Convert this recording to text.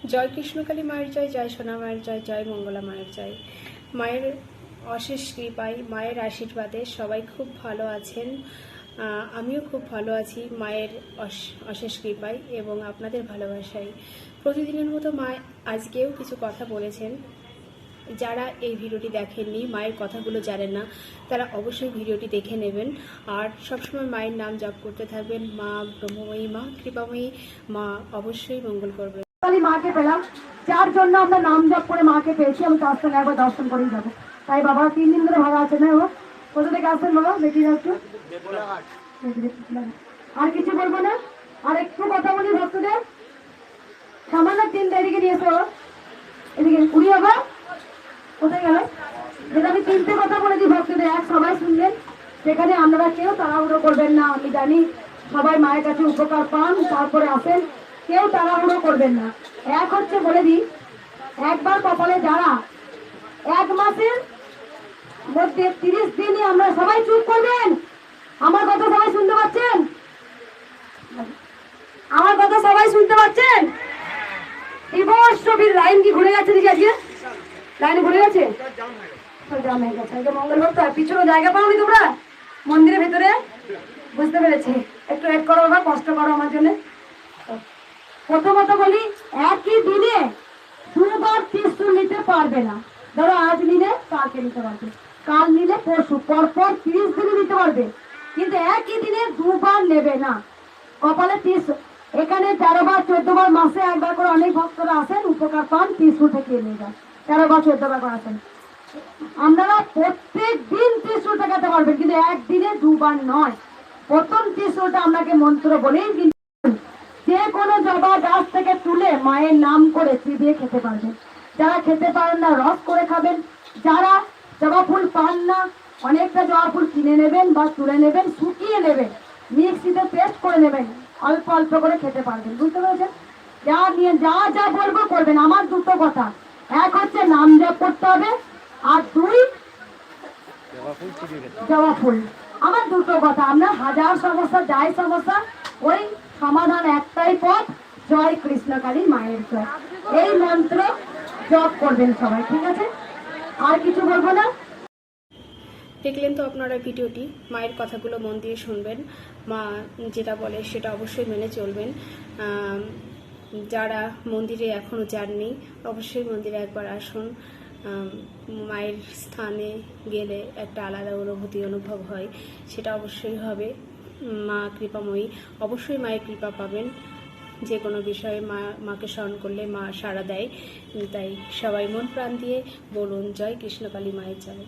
জয় কৃষ্ণকালী মায়ের জয়, জয় সোনা মায়ের জয়, জয় মঙ্গলা মায়ের জয়। মায়ের অশেষ কৃপায়, মায়ের আশীর্বাদে সবাই খুব ভালো আছেন। আমিও খুব ভালো আছি মায়ের অশেষ কৃপায় এবং আপনাদের ভালোবাসায়। প্রতিদিনের মতো মা আজকেও কিছু কথা বলেছেন। যারা এই ভিডিওটি দেখেননি, মায়ের কথাগুলো জানেন না, তারা অবশ্যই ভিডিওটি দেখে নেবেন। আর সবসময় মায়ের নাম জপ করতে থাকবেন। মা ব্রহ্মময়ী, মা কৃপাময়ী, মা অবশ্যই মঙ্গল করবে। মাকে পেলাম, যার জন্য আমরা নাম জপ করে মাকে পেয়েছি। আমি তার সঙ্গে একবার দর্শন করেই যাবো। তাই বাবা 3 দিন ধরে ভালো আছে না? ও কোথা থেকে আসছেন বাবা? দেখি একটু। আর কিছু বলবো না, আর একটু কথা বলি ভক্তদের। সামান্য 3 এদিকে নিয়েছো, এদিকে উড়ি বাবা কোথায় গেল? যেটা আমি 3টে কথা বলে দিই ভক্তদের, এক সবাই শুনলেন। সেখানে আপনারা কেউ তাড়াহুড়ো করবেন না। আমি জানি সবাই মায়ের কাছে উপকার পান, তারপরে আসেন, কেউ তাড়াহুড়ো করবেন না। এক হচ্ছে বলে দিই, একবার কপালে যারা 1 মাসের মধ্যে 30 দিনই আমরা সবাই চুপ করবেন। আমার কথা সবাই শুনতে পাচ্ছেন? আমার কথা সবাই শুনতে পাচ্ছেন? ইবশ্বরীর লাইন কি ঘুরে গেছে দিদি? আজকে লাইন ঘুরে গেছে, জাম হয়ে গেছে। আজকে মঙ্গলবার তো, পিছনে জায়গা পাওনি তোমরা মন্দিরের ভেতরে? বুঝতে পেরেছি, একটু ওয়েট করো বাবা, কষ্ট করো আমার জন্য। প্রথমত বলি, একই দিনে 2 বার ত্রিশূল নিতে পারবে না। ধরো আজ নিলে কালকে নিতে পারবে, কাল নিলে পরশু, পরপর 30 দিনে নিতে পারবে, কিন্তু একই দিনে 2 বার নেবে না। কপালে ত্রিশূল, এখানে 13 বার 14 বার, মাসে 1 বার করে অনেক ভক্তরা আসেন, উপকার পান, ত্রিশূল থেকে নিয়ে যান। 13 বার 14 বার করে আসেন। আপনারা প্রত্যেক দিন ত্রিশূল ঠেকাতে পারবেন, কিন্তু একদিনে 2 বার নয়। প্রথম ত্রিশূলটা আপনাকে মন্ত্র বলেই যে কোনো জবা গাছ থেকে তুলে মায়ের নাম করে চিবিয়ে খেতে পারবেন। যারা খেতে পারেন না রস করে খাবেন। যারা জবা ফুল পান না, অনেকটা জবা ফুল কিনে নেবেন বা তুলে নেবেন, শুকিয়ে নেবেন, মিক্সিতে পেস্ট করে নেবেন, অল্প অল্প করে খেতে পারবেন। বুঝতে পেরেছেন? যা নিয়ে যা যা বলবো করবেন। আমার 2টো কথা, এক হচ্ছে নাম জপ করতে হবে, আর 2 জবা ফুল। আমার 2টো কথা, আপনার হাজার সমস্যা, যাই সমস্যা, ওই সমাধান একটাই পথ, জয় কৃষ্ণকালী মায়ের জয়। এই মন্ত্র জপ করবেন সবাই, ঠিক আছে? আর কিছু বলবো না। দেখলেন তো আপনারা ভিডিওটি, মায়ের কথাগুলো মন দিয়ে শুনবেন। মা যেটা বলে সেটা অবশ্যই মেনে চলবেন। যারা মন্দিরে এখনও যাননি, অবশ্যই মন্দিরে একবার আসুন। মায়ের স্থানে গেলে একটা আলাদা অনুভব হয়, সেটা অবশ্যই হবে। মা কৃপাময়ী, অবশ্যই মায়ের কৃপা পাবেন। যে কোনো বিষয়ে মাকে স্মরণ করলে মা সাড়া দেয়। তাই সবাই মন প্রাণ দিয়ে বলুন, জয় কৃষ্ণকালী মায়ের জয়।